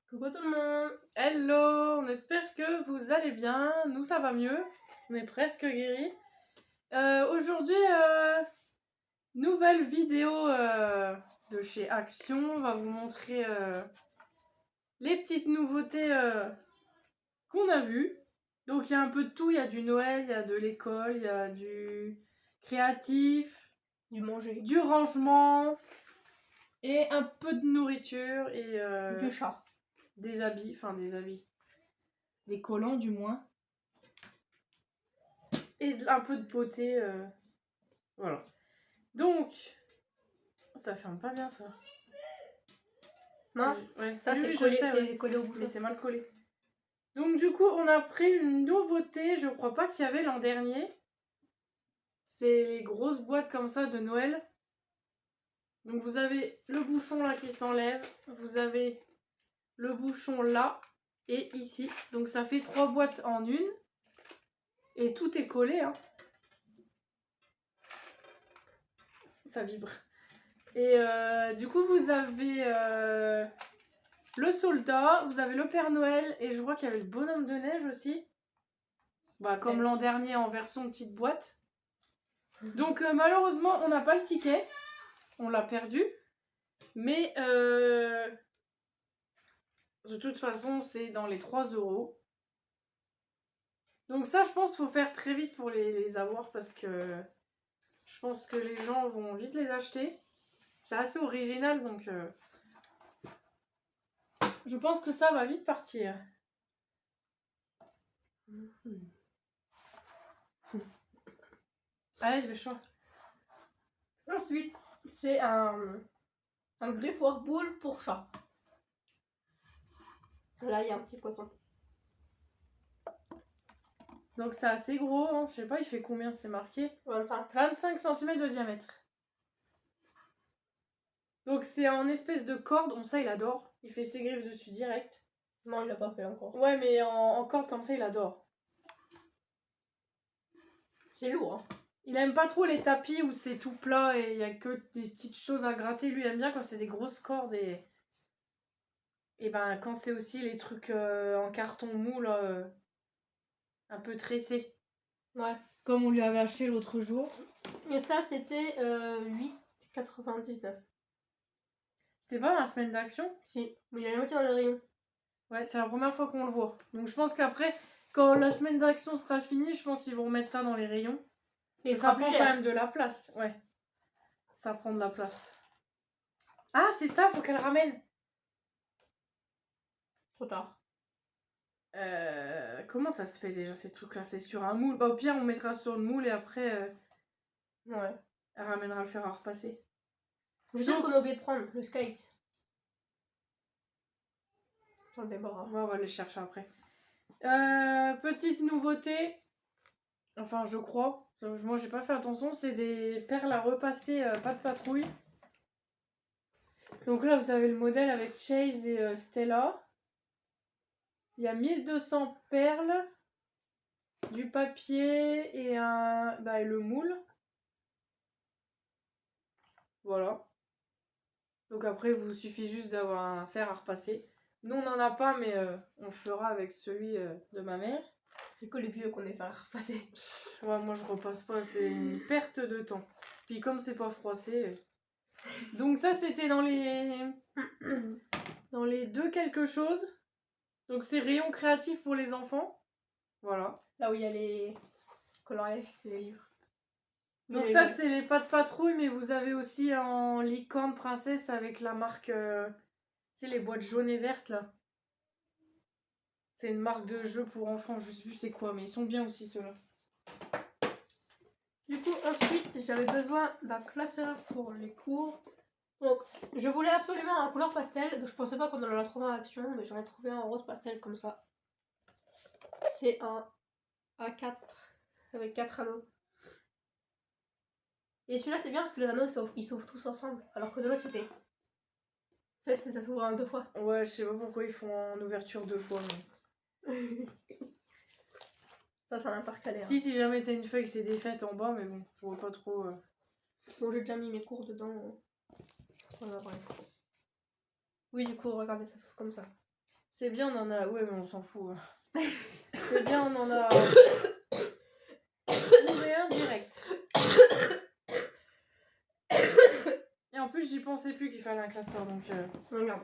Coucou tout le monde. Hello, on espère que vous allez bien. Nous, ça va mieux. On est presque guéris. Aujourd'hui, nouvelle vidéo de chez Action. On va vous montrer les petites nouveautés qu'on a vues. Donc, il y a un peu de tout. Il y a du Noël, il y a de l'école, il y a du créatif, Du manger. du rangement et un peu de nourriture et Du chat. des habits. Enfin, des habits. Des collants, du moins. Et un peu de potée. Voilà. Donc, ça ferme pas bien ça. Non, ouais. ça Oui, c'est oui, collé, je sais, ouais. collé au bouchon. Mais c'est mal collé. Donc du coup, on a pris une nouveauté, je crois pas qu'il y avait l'an dernier. C'est les grosses boîtes comme ça de Noël. Donc vous avez le bouchon là qui s'enlève, vous avez le bouchon là et ici. Donc ça fait 3 boîtes en une. Et tout est collé, hein. Ça vibre. Et du coup, vous avez le soldat, vous avez le Père Noël et je vois qu'il y avait le bonhomme de neige aussi. Bah, comme l'an dernier en version petite boîte. Donc malheureusement, on n'a pas le ticket. On l'a perdu. Mais de toute façon, c'est dans les 3 €. Donc ça, je pense qu'il faut faire très vite pour les avoir parce que je pense que les gens vont vite les acheter. C'est assez original, donc je pense que ça va vite partir. Allez, je vais choisir. Ensuite, c'est un griffoir boule pour chat. Là, il y a un petit poisson. Donc c'est assez gros, hein. Je sais pas, il fait combien, c'est marqué 25. 25 cm de diamètre. Donc c'est en espèce de corde, bon ça il adore. Il fait ses griffes dessus direct. Non, il l'a pas fait encore. Ouais, mais en corde comme ça il adore. C'est lourd, hein. Il aime pas trop les tapis où c'est tout plat et il y a que des petites choses à gratter. Lui il aime bien quand c'est des grosses cordes et ben quand c'est aussi les trucs en carton mou là, un peu tressés. Ouais. Comme on lui avait acheté l'autre jour. Et ça, c'était 8,99. C'était pas dans la semaine d'action? Si, mais il y a jamais été dans les rayons. Ouais, c'est la première fois qu'on le voit. Donc je pense qu'après, quand la semaine d'action sera finie, je pense qu'ils vont remettre ça dans les rayons. Mais ça prend quand même de la place. Ouais. Ça prend de la place. Ah, c'est ça, faut qu'elle ramène. Trop tard. Comment ça se fait déjà ces trucs-là? C'est sur un moule. Bah, au pire, on mettra sur le moule et après, Ouais. elle ramènera le fer à repasser. Je sais ce qu'on a oublié de prendre, le skate. On le débarras. Ouais, on va les chercher après. Petite nouveauté. Enfin, je crois. Moi, j'ai pas fait attention. C'est des perles à repasser, pas de patrouille. Donc là, vous avez le modèle avec Chase et Stella. Il y a 1200 perles, du papier et et le moule. Voilà. Donc après, il vous suffit juste d'avoir un fer à repasser. Nous, on n'en a pas, mais on le fera avec celui de ma mère. C'est que les vieux qu'on est fait repasser. Ouais, moi, je repasse pas. C'est une perte de temps. Puis comme c'est pas froissé... Donc ça, c'était dans les... dans les 2 quelque chose. Donc c'est rayon créatif pour les enfants. Voilà. Là où il y a les coloriages, les livres. Donc ça, c'est les pas de patrouille, mais vous avez aussi en licorne princesse avec la marque... c'est les boîtes jaunes et vertes, là. C'est une marque de jeu pour enfants, je sais plus c'est quoi, mais ils sont bien aussi, ceux-là. Du coup, ensuite, j'avais besoin d'un classeur pour les cours. Donc, je voulais absolument un couleur pastel, donc je pensais pas qu'on allait la trouver en Action, mais j'en ai trouvé un en rose pastel comme ça. C'est un A4 avec 4 anneaux. Et celui-là, c'est bien parce que les anneaux, ils s'ouvrent tous ensemble, alors que de l'autre, c'était... Ça s'ouvre en 2 fois. Ouais, je sais pas pourquoi ils font en ouverture 2 fois, mais... Ça, c'est un intercalaire. Si jamais t'as une feuille qui s'est défaite en bas, mais bon, je vois pas trop... Bon, j'ai déjà mis mes cours dedans. Voilà, bref. Oui, du coup, regardez, ça s'ouvre comme ça. C'est bien, on en a... Ouais, mais on s'en fout. C'est bien, on en a... trouvé un direct. Et en plus, j'y pensais plus qu'il fallait un classeur, donc... Regarde.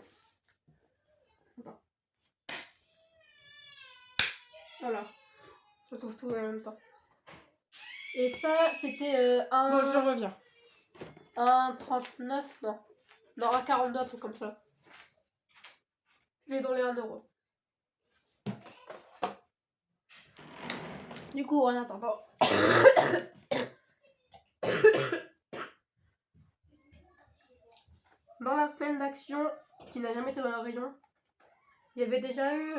Attends. Voilà. Ça s'ouvre tout en même temps. Et ça, c'était un... Bon, je reviens. Un 39, non. Non, un 42, un truc comme ça. C'était dans les 1 euro. Du coup, en attendant... Dans la semaine d'action, qui n'a jamais été dans le rayon, il y avait déjà eu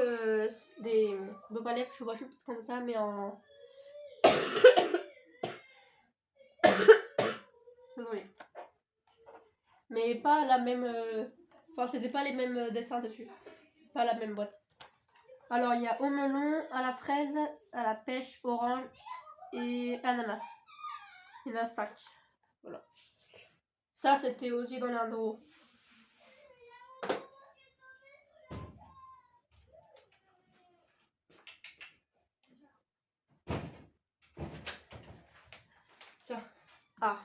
des balais, je sais pas comme ça, mais en... Désolée. Mais pas la même... Enfin, c'était pas les mêmes dessins dessus. Pas la même boîte. Alors, il y a au melon, à la fraise, à la pêche, orange et ananas. Il y en a 5. Voilà. Ça, c'était aussi dans les 1 euro. Tiens. Ah.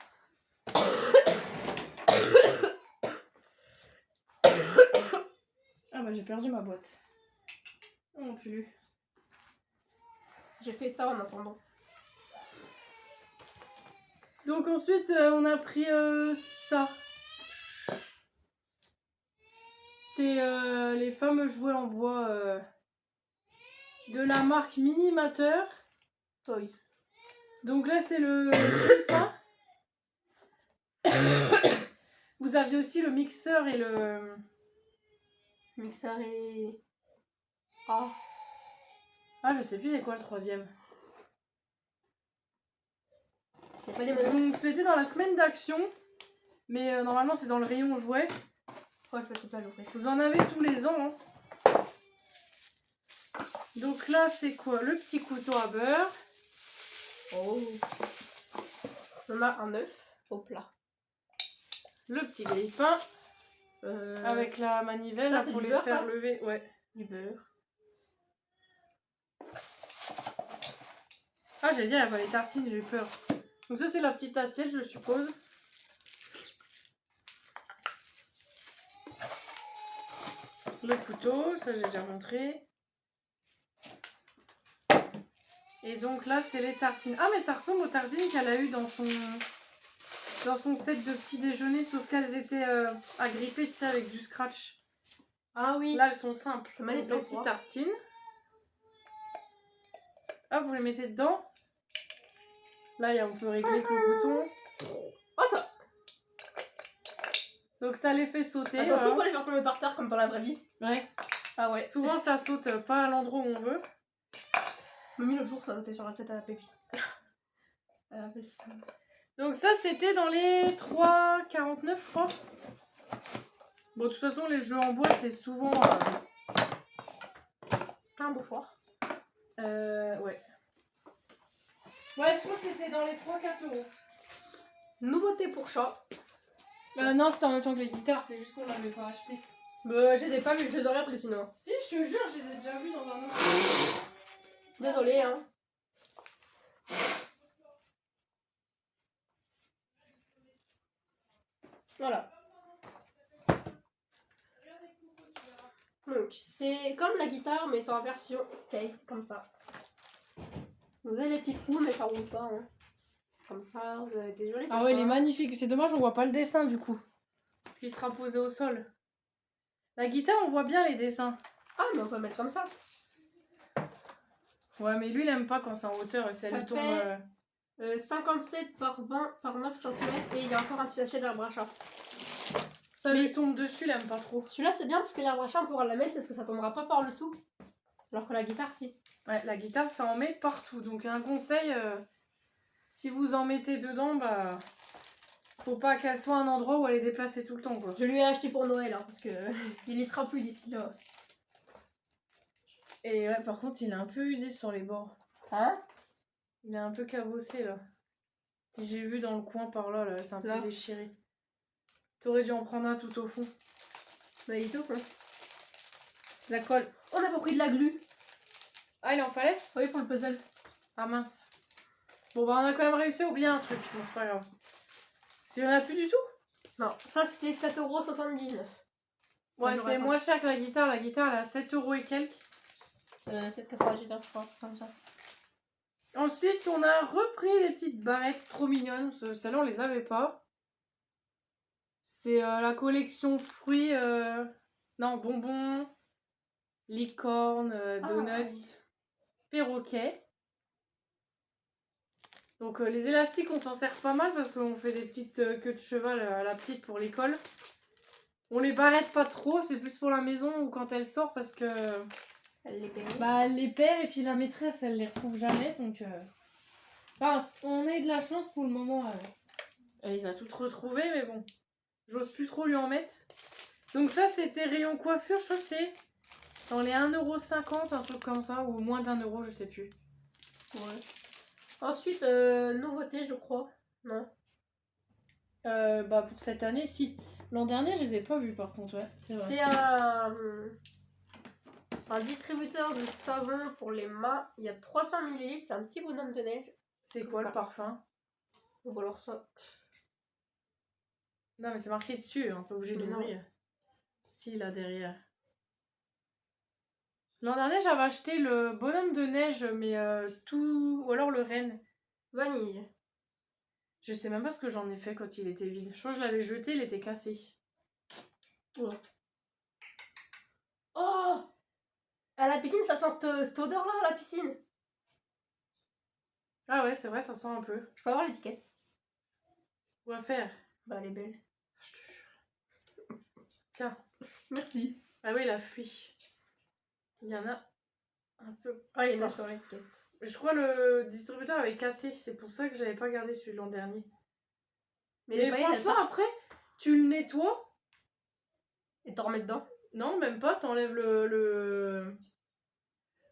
Ah bah j'ai perdu ma boîte. Oh non plus. J'ai fait ça en attendant. Donc ensuite, on a pris ça. C'est les fameux jouets en bois de la marque Minimateur. Toys. Donc là, c'est le pain. Vous aviez aussi le mixeur et le... Mixeur et... Ah. Ah, je sais plus c'est quoi le troisième. Y a pas les mots. Donc c'était dans la semaine d'action. Mais normalement, c'est dans le rayon jouets. Pourquoi je peux tout à l'ouvrir? Vous en avez tous les ans. Hein. Donc là, c'est quoi? Le petit couteau à beurre. Oh. On a un œuf au plat. Le petit grille-pain. Avec la manivelle ça, là, c'est pour du les beurre, faire ça lever. Ouais. Du beurre. Ah, j'allais dire, il y a pas les tartines, j'ai eu peur. Donc ça, c'est la petite assiette, je suppose. Le couteau, ça j'ai déjà montré. Et donc là, c'est les tartines. Ah, mais ça ressemble aux tartines qu'elle a eu dans son set de petit déjeuner, sauf qu'elles étaient agrippées, tu sais, avec du scratch. Ah oui. Là, elles sont simples. Je mets les Donc, dedans, les petites quoi. tartines. Hop, vous les mettez dedans. Là, on peut régler avec le bouton. Oh, ça. Donc ça les fait sauter. Attention voilà. pour les faire tomber par terre comme dans la vraie vie. Ouais. Ah ouais. Souvent, ça saute pas à l'endroit où on veut. Mamie, l'autre jour, ça sautait sur la tête à la pépite. Elle a fait ça. Donc ça, c'était dans les 3,49, je crois. Bon, de toute façon, les jeux en bois, c'est souvent... Un mouchoir. Ouais. Ouais, je crois que c'était dans les 3-4 euros. Nouveauté pour chat. Non, c'était en même temps que les guitares, c'est juste qu'on l'avait pas acheté. Je les ai pas vus, je les aurais pris sinon. Si, je te jure, je les ai déjà vus dans un autre. Désolée, hein. Voilà. Donc, c'est comme la guitare, mais c'est en version skate, comme ça. Vous avez les petits coups, mais ça roule pas, hein. Comme ça, vous avez des jolis Ah ouais, il est coussins. magnifique. C'est dommage, on voit pas le dessin, du coup. Parce qu'il sera posé au sol. La guitare, on voit bien les dessins. Ah, mais on peut mettre comme ça. Ouais, mais lui, il aime pas quand c'est en hauteur. Si Ça elle tombe... fait 57 par 20 par 9 cm et il y a encore un petit sachet d'arbre à chat. Ça lui tombe dessus, il aime pas trop. Celui-là, c'est bien parce que l'arbre à chat, on pourra la mettre parce que ça tombera pas par le dessous. Alors que la guitare, si. Ouais, la guitare, ça en met partout. Donc, un conseil, si vous en mettez dedans, bah... Faut pas qu'elle soit un endroit où elle est déplacée tout le temps, quoi. Je lui ai acheté pour Noël, hein, parce que il y sera plus d'ici là. Et ouais, par contre, il est un peu usé sur les bords. Hein? Il est un peu cabossé, là. J'ai vu dans le coin par là, c'est un peu déchiré. T'aurais dû en prendre un tout au fond. Bah, il est tout con. La colle. On n'a pas pris de la glu. Ah, il en fallait? Oui, pour le puzzle. Ah mince. Bon, bah on a quand même réussi à oublier un truc. Bon, c'est pas grave. Il y en a plus du tout? Non, ça c'était 4,79 €. Ouais, j'aurais c'est pas. moins cher que la guitare. La guitare, elle a 7 € et quelques. 7,98 €, je crois, comme ça. Ensuite, on a repris des petites barrettes trop mignonnes. Celles-là, on les avait pas. C'est la collection fruits. Non, bonbons, licorne, donuts, oui. perroquet. Donc les élastiques, on s'en sert pas mal parce qu'on fait des petites queues de cheval à la petite pour l'école. On les barrette pas trop, c'est plus pour la maison ou quand elle sort parce que... Elle les paye. Bah elle les perd et puis la maîtresse elle les retrouve jamais donc... Enfin, on a eu de la chance pour le moment. Elle les a toutes retrouvées mais bon. J'ose plus trop lui en mettre. Donc ça c'était rayon coiffure, je crois que c'est dans les 1,50 €, un truc comme ça, ou moins d'1 €, je sais plus. Ouais. Ensuite, nouveauté, je crois. Non. Bah pour cette année, si. L'an dernier, je les ai pas vus par contre, ouais, c'est vrai. C'est un distributeur de savon pour les mains. Il y a 300 ml, c'est un petit bonhomme de neige. C'est quoi le parfum? Ou alors ça. Non mais c'est marqué dessus, on n'est pas obligé Mais d'ouvrir. Si, là derrière. L'an dernier, j'avais acheté le bonhomme de neige, mais tout... Ou alors le renne. Vanille. Je sais même pas ce que j'en ai fait quand il était vide. Je crois que je l'avais jeté, il était cassé. Oh, oh, à la piscine, ça sent cette odeur-là à la piscine. Ah ouais, c'est vrai, ça sent un peu. Je peux avoir l'étiquette? On va faire. Bah, elle est belle. Je te jure. Tiens. Merci. Ah oui, il a fui. Il y en a un peu. Ah, il y en a sur l'étiquette. Je crois le distributeur avait cassé, c'est pour ça que j'avais pas gardé celui de l'an dernier. Mais franchement, après, tu le nettoies. Et t'en remets dedans? Non, même pas, t'enlèves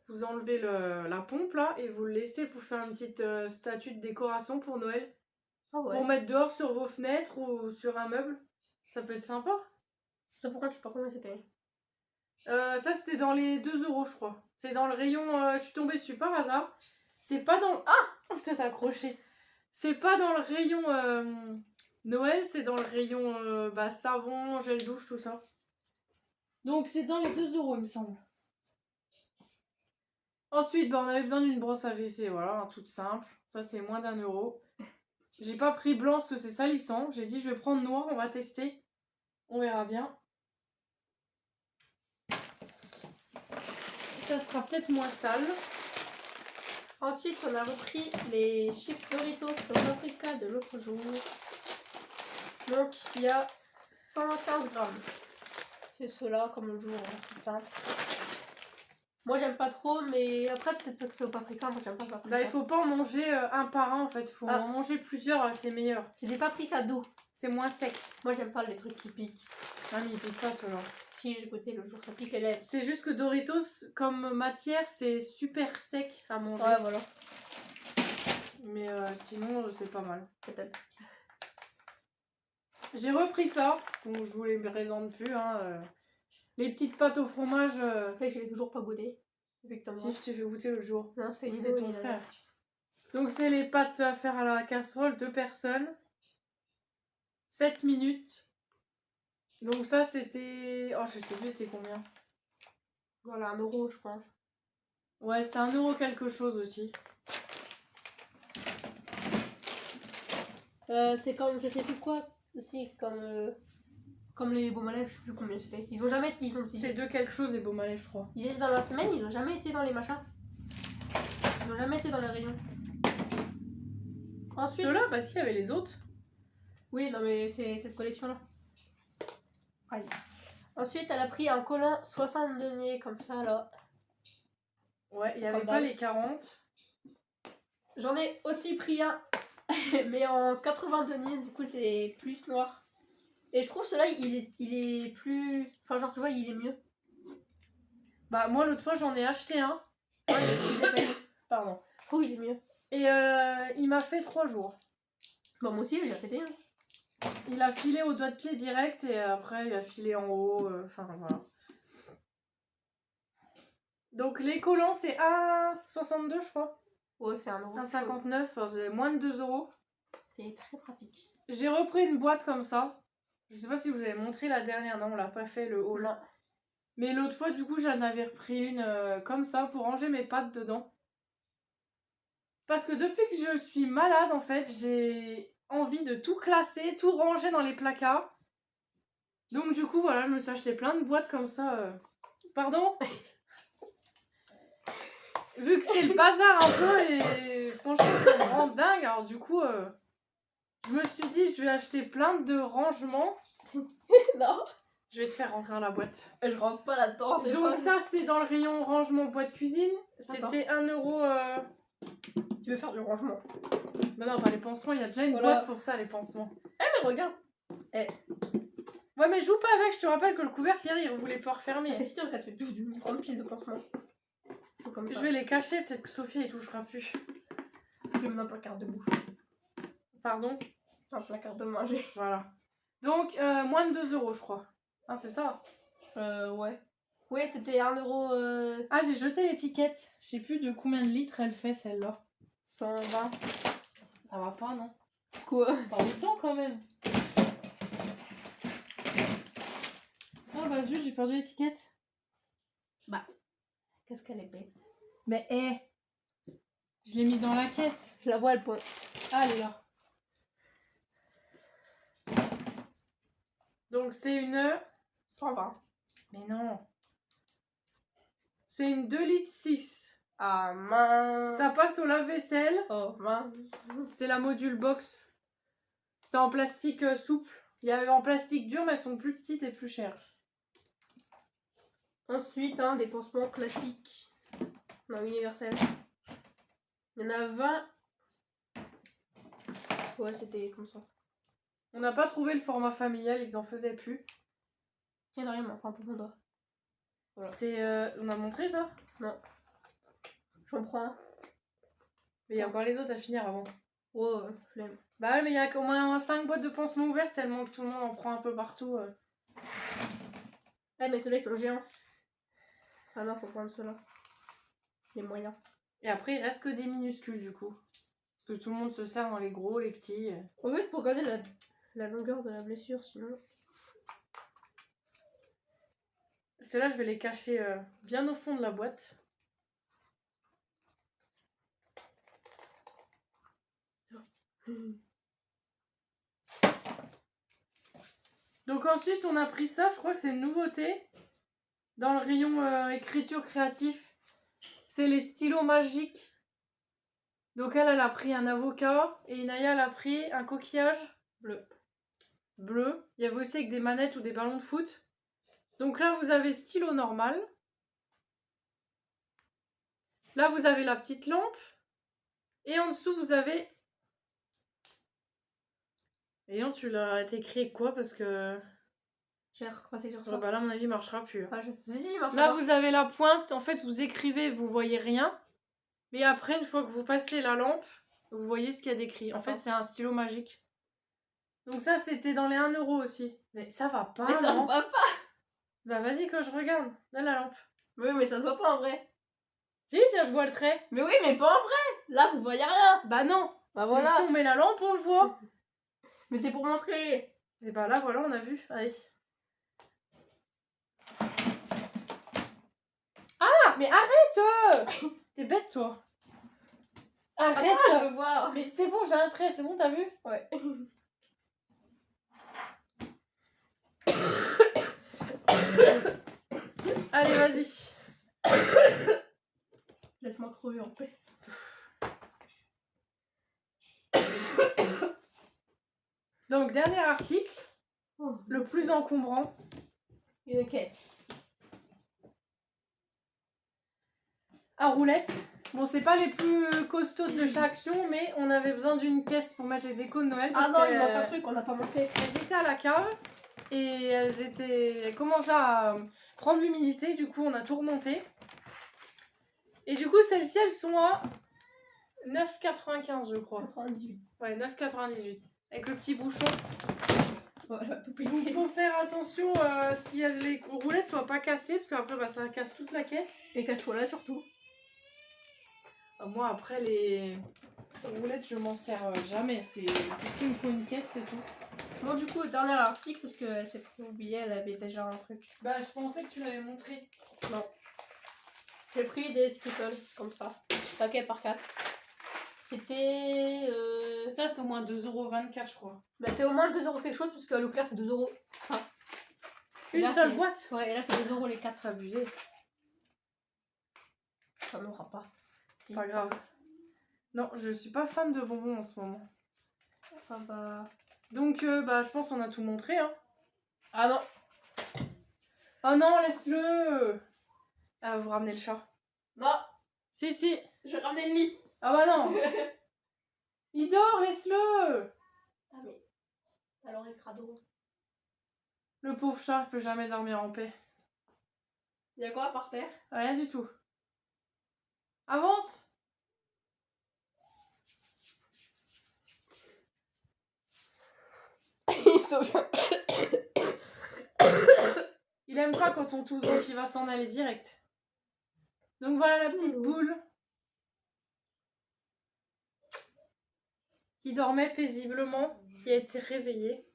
Vous enlevez la pompe là et vous le laissez pour faire une petite statue de décoration pour Noël. Ah ouais. Pour mettre dehors sur vos fenêtres ou sur un meuble. Ça peut être sympa. Ça, pourquoi je sais pas combien c'était? Ça, c'était dans les 2 € je crois. C'est dans le rayon... je suis tombée dessus par hasard. C'est pas dans... Ah, t'es accroché. C'est pas dans le rayon Noël, c'est dans le rayon savon, gel douche, tout ça. Donc c'est dans les 2 € il me semble. Ensuite, on avait besoin d'une brosse à WC, voilà, toute simple. Ça c'est moins d'1 €. J'ai pas pris blanc parce que c'est salissant. J'ai dit je vais prendre noir, on va tester. On verra bien. Ça sera peut-être moins sale. Ensuite, on a repris les chips Doritos paprika de l'autre jour. Donc, il y a 115 grammes. C'est ceux-là, comme l'autre jour, c'est simple. Moi, j'aime pas trop, mais après, peut-être que c'est au paprika. Moi, j'aime pas le paprika. Bah, il faut pas en manger un par un en fait. Il faut en manger plusieurs, c'est meilleur. C'est des paprikas doux. C'est moins sec. Moi, j'aime pas les trucs qui piquent. Ah, mais il pique pas ceux-là. Si, j'ai goûté le jour, ça pique les lèvres. C'est juste que Doritos, comme matière, c'est super sec à manger. Ouais, voilà. Mais sinon, c'est pas mal. Peut-être. J'ai repris ça, donc je vous les présente plus. Hein. Les petites pâtes au fromage. Ça, je l'ai toujours pas goûté. Si, je t'ai fait goûter le jour. Non, c'est ton frère. Donc, c'est les pâtes à faire à la casserole, 2 personnes. 7 minutes. Donc, ça, c'était. Oh, je sais plus, c'était combien. Voilà, 1 €, je pense. Ouais, c'est 1 € quelque chose aussi. C'est comme, je sais plus quoi. Si, comme les baumes à lèvres, je sais plus combien c'était. Ils ont jamais été. C'est 2 quelque chose et baume à lèvres, je crois. Ils étaient dans la semaine, ils ont jamais été dans les machins. Ils ont jamais été dans les rayons. Ensuite. Ceux-là, bah si, il y avait les autres. Oui, non, mais c'est cette collection-là. Allez. Ensuite, elle a pris un collant 60 deniers, comme ça, là. Ouais, il n'y avait pas les 40. J'en ai aussi pris un, mais en 80 deniers, du coup, c'est plus noir. Et je trouve celui-là, il est plus... Enfin, genre, tu vois, il est mieux. Bah, moi, l'autre fois, j'en ai acheté un. Ouais, il est plus épais. Pardon. Je trouve il est mieux. Et il m'a fait 3 jours. Bon, moi aussi, j'ai pété. Hein. Il a filé au doigt de pied direct et après, il a filé en haut. Enfin, voilà. Donc les collants, c'est 1,62 je crois. Ouais, c'est un euro. 1,59, enfin, c'est moins de 2 euros. C'est très pratique. J'ai repris une boîte comme ça. Je sais pas si vous avez montré la dernière, non, on l'a pas fait le haul. Non. Mais l'autre fois, du coup, j'en avais repris une comme ça pour ranger mes pâtes dedans. Parce que depuis que je suis malade, en fait, j'ai envie de tout classer, tout ranger dans les placards. Donc du coup, voilà, je me suis acheté plein de boîtes comme ça. Pardon? Vu que c'est le bazar un peu et franchement, ça me rend dingue. Alors du coup, je me suis dit, je vais acheter plein de rangements. Non. Je vais te faire rentrer dans la boîte. Je rentre pas là-dedans. Donc ça, c'est dans le rayon rangement boîte cuisine. C'était 1 euro... Tu veux faire du rangement? Bah non, pas les pansements, il y a déjà une Voilà. boîte pour ça, les pansements. Eh mais regarde. Ouais, mais joue pas avec, je te rappelle que le couvercle hier, il voulait pas Ça refermer. fait 6 heures qu'elle fait une grande pile de pansements. Comme ça. Je vais les cacher, peut-être que Sophie, elle touchera plus. Je vais mettre un placard de bouffe. Pardon? Un placard de manger. Voilà. Donc, moins de 2 euros, je crois. Ah, c'est ça? Ouais. Oui, c'était 1 euro. Ah, j'ai jeté l'étiquette. Je sais plus de combien de litres elle fait, celle-là. 120. Ça va pas, non? Quoi? Pas autant, quand même. Ah, bah zut, j'ai perdu l'étiquette. Qu'est-ce qu'elle est bête. Mais, je l'ai mis dans la caisse. Je la vois, elle pointe. Ah, elle est là. Donc, c'est une... 120. Mais non. C'est une 2 litres 6. Ah mince. Ça passe au lave-vaisselle. Oh mince. C'est la module box. C'est en plastique souple. Il y avait en plastique dur, mais elles sont plus petites et plus chères. Ensuite, des pansements classiques. Non, universel. Il y en a 20. Ouais, c'était comme ça. On n'a pas trouvé le format familial, ils en faisaient plus. Il y en a rien, mais enfin, pour mon doigt. Voilà. C'est... On a montré ça? Non. J'en prends un. Mais il y a encore les autres à finir avant. Ouais, flemme. Bah ouais, mais il y a au moins 5 boîtes de pansements ouvertes tellement que tout le monde en prend un peu partout. Eh, mais ceux-là, ils sont géants. Ah non, faut prendre ceux-là. Les moyens. Et après, il reste que des minuscules du coup. Parce que tout le monde se sert dans les gros, les petits. En fait, faut regarder la longueur de la blessure, sinon. Ceux-là, je vais les cacher bien au fond de la boîte. Donc ensuite, on a pris ça, je crois que c'est une nouveauté. Dans le rayon écriture créatif. C'est les stylos magiques. Donc elle a pris un avocat et Inaya, elle a pris un coquillage bleu. Il y avait aussi avec des manettes ou des ballons de foot. Donc là, vous avez stylo normal. Là, vous avez la petite lampe. Et en dessous, vous avez... Et non, tu l'as écrit quoi? Parce que... J'ai recroisé sur ça. Ouais, bah là, à mon avis, il marchera plus. Ah, je sais. Si, il marche Là, pas. vous avez la pointe. En fait, vous écrivez, vous voyez rien. Mais après, une fois que vous passez la lampe, vous voyez ce qu'il y a d'écrit. En fait, c'est un stylo magique. Donc ça, c'était dans les 1 euro aussi. Mais ça va pas, Mais ça se non? voit pas. Bah vas-y, quand je regarde. Donne la lampe. Oui, mais ça se voit pas en vrai. Si, tiens, je vois le trait. Mais oui, mais pas en vrai. Là, vous voyez rien. Bah non. Bah Mais voilà. si on met la lampe, on le voit. Mais c'est pour montrer. Et bah là, voilà, on a vu. Allez. Ah, mais arrête. T'es bête, toi. Arrête. Attends, je veux voir. Mais c'est bon, j'ai un trait, c'est bon, t'as vu? Ouais. Allez, vas-y. Laisse-moi crever en paix. Donc, dernier article, Oh. le plus encombrant. Une caisse. À roulettes. Bon, c'est pas les plus costauds de chaque action, mais on avait besoin d'une caisse pour mettre les décos de Noël. Ah non, il manque un truc, on n'a pas monté. Elles étaient à la cave et elles commençaient à prendre l'humidité, du coup on a tout remonté. Et du coup celles-ci elles sont à 9,95 je crois. 98. Ouais, 9,98. Avec le petit bouchon. Ouais, elle va tout Donc péter. faut faire attention à ce qu'il y a les roulettes soient pas cassées parce qu'après bah, ça casse toute la caisse. Et qu'elle soit là surtout. Moi après les roulettes je m'en sers jamais, c'est parce qu'il me faut une caisse c'est tout. Moi du coup, dernier article, parce qu'elle s'est oubliée, elle avait déjà un truc. Bah je pensais que tu l'avais montré. Non. J'ai pris des Skittles, comme ça. Paquet par 4. C'était... Ça c'est au moins 2,24€ je crois. Bah, c'est au moins 2 euros quelque chose, puisque le clair c'est 2 euros ça. Et Une là, seule c'est- boîte. Ouais, et là c'est 2 euros les 4. C'est abusé. Ça n'aura pas. Si. Pas grave. Non, je suis pas fan de bonbons en ce moment. Ah bah... Donc bah je pense qu'on a tout montré hein. Ah non. Oh non, laisse-le. Ah, vous ramenez le chat. Non. Si, si. Je vais ramener le lit. Ah bah non. Il dort, laisse-le. Ah mais... Alors il crado. Le pauvre chat peut jamais dormir en paix. Il y a quoi par terre? Rien du tout. Avance. Il sauve. Il aime pas quand on tousse, donc il va s'en aller direct. Donc voilà la petite boule. Qui dormait paisiblement, qui a été réveillée.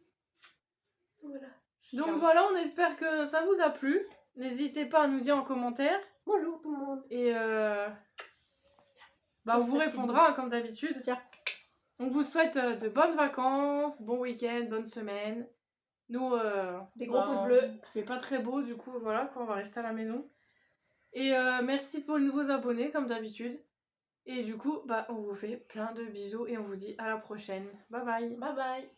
Voilà. Donc Ciao. voilà, on espère que ça vous a plu. N'hésitez pas à nous dire en commentaire. Bonjour tout le monde. Et bah, Ça, on vous c'est la petite répondra comme d'habitude. Tiens. On vous souhaite de bonnes vacances, bon week-end, bonne semaine. Nous, Des gros pouces bleus. Il fait pas très beau, du coup, voilà, quoi, on va rester à la maison. Et merci pour les nouveaux abonnés, comme d'habitude. Et du coup, bah, on vous fait plein de bisous et on vous dit à la prochaine. Bye bye. Bye bye.